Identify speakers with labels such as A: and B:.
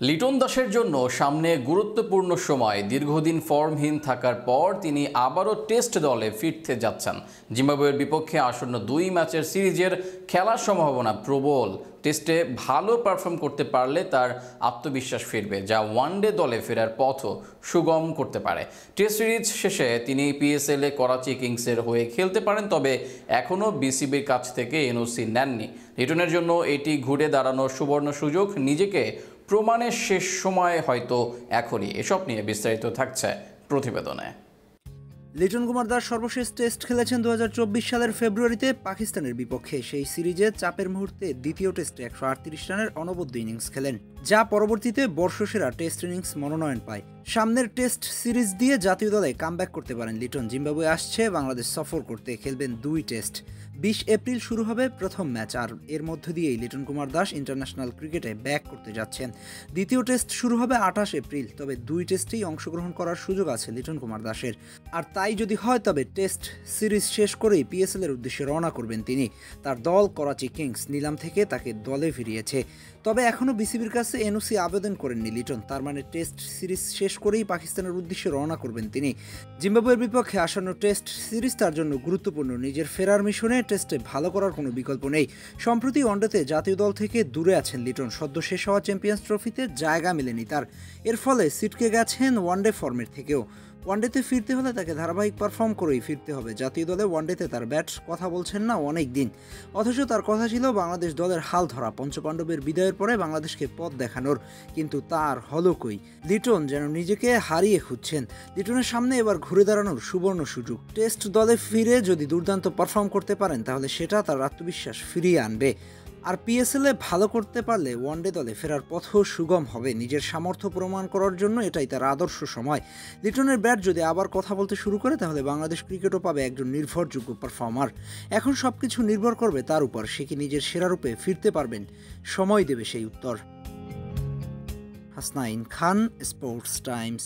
A: লিটন দাসের জন্য সামনে গুরুত্বপূর্ণ সময়। দীর্ঘদিন ফর্মহীন থাকার পর তিনি আবারও টেস্ট দলে ফিরতে যাচ্ছেন। জিম্বাবুয়ের বিপক্ষে আসন্ন 2 ম্যাচের সিরিজের খেলার সম্ভাবনা প্রবল। টেস্টে ভালো পারফর্ম করতে পারলে তার আত্মবিশ্বাস ফিরবে, যা ওয়ানডে দলে ফেরার পথও সুগম করতে পারে। টেস্ট সিরিজ শেষে তিনি পিএসএলে করাচি কিংসের হয়ে খেলতে পারেন, তবে এখনও বিসিবির কাছ থেকে এনওসি নেননি। লিটনের জন্য এটি ঘুরে দাঁড়ানোর সুবর্ণ সুযোগ। নিজেকে প্রমাণের শেষ সময় হয়তো এখনই। এসব নিয়ে বিস্তারিত থাকছে প্রতিবেদনে।
B: লিটন কুমার দাস সর্বশেষ টেস্ট খেলেছেন 2024 সালের ফেব্রুয়ারিতে পাকিস্তানের বিপক্ষে। সেই সিরিজে চাপের মুহূর্তে দ্বিতীয় টেস্টে 138 রানের অনবদ্য ইনিংস খেলেন, যা পরবর্তীতে বর্ষসেরা টেস্ট ইনিংস মনোনয়ন পায়। সামনের টেস্ট সিরিজ দিয়ে জাতীয় দলে কামব্যাক করতে পারেন লিটন। জিম্বাবুয়ে আসছে বাংলাদেশ সফর করতে, খেলবেন 2 টেস্ট। 20 এপ্রিল শুরু হবে প্রথম ম্যাচ, আর এর মধ্য দিয়েই লিটন কুমার দাস ইন্টারন্যাশনাল ক্রিকেটে ব্যাক করতে যাচ্ছেন। দ্বিতীয় টেস্ট শুরু হবে 28 এপ্রিল, তবে 2 টেস্টেই অংশগ্রহণ করার সুযোগ আছে লিটন কুমার দাসের। আর তাই যদি হয় তবে টেস্ট সিরিজ শেষ করেই পিএসএলের উদ্দেশ্যে রওনা করবেন তিনি। তার দল করাচি কিংস নিলাম থেকে তাকে দলে ফিরিয়েছে, তবে এখনও বিসিবির কাছে এনওসি আবেদন করেননি লিটন। তার মানে টেস্ট সিরিজ শেষ করেই পাকিস্তানের উদ্দেশ্যে রওনা করবেন তিনি। জিম্বাবুয়ের বিপক্ষে আসন্ন টেস্ট সিরিজ তার জন্য গুরুত্বপূর্ণ। নিজের ফেরার মিশনে টেস্টে ভালো করার কোনো বিকল্প নেই। সম্প্রতি ওয়ানডেতে জাতীয় দল থেকে দূরে আছেন লিটন। সদ্য শেষ হওয়া চ্যাম্পিয়ন্স ট্রফিতে জায়গা মেলেনি তার, এর ফলে ছিটকে গেছেন ওয়ানডে ফর্মের থেকেও। ওয়ানডেতে ফিরতে হলে তাকে ধারাবাহিক পারফর্ম করেই ফিরতে হবে। জাতীয় দলে ওয়ানডেতে তার ব্যাট কথা বলছেন না অনেক দিন, অথচ তার কথা ছিল বাংলাদেশ দলের হাল ধরা, পঞ্চপাণ্ডবের বিদায়ের পরে বাংলাদেশকে পথ দেখানোর। কিন্তু তার হলো কই। লিটন যেন নিজেকে হারিয়ে খুঁজছেন। লিটনের সামনে এবার ঘুরে দাঁড়ানোর সুবর্ণ সুযোগ। টেস্ট দলে ফিরে যদি দুর্দান্ত পারফর্ম করতে পারেন তাহলে সেটা তার আত্মবিশ্বাস ফিরিয়ে আনবে। আর পিএসএলে ভালো করতে পারলে ওয়ানডে দলে ফেরার পথও সুগম হবে। নিজের সামর্থ্য প্রমাণ করার জন্য এটাই তার আদর্শ সময়। লিটনের ব্যাট যদি আবার কথা বলতে শুরু করে তাহলে বাংলাদেশ ক্রিকেটও পাবে একজন নির্ভরযোগ্য পারফর্মার। এখন সবকিছু নির্ভর করবে তার উপর, সে কি নিজের সেরা রূপে ফিরতে পারবেন। সময় দেবে সেই উত্তর। হাসনাইন খান, স্পোর্টস টাইমস।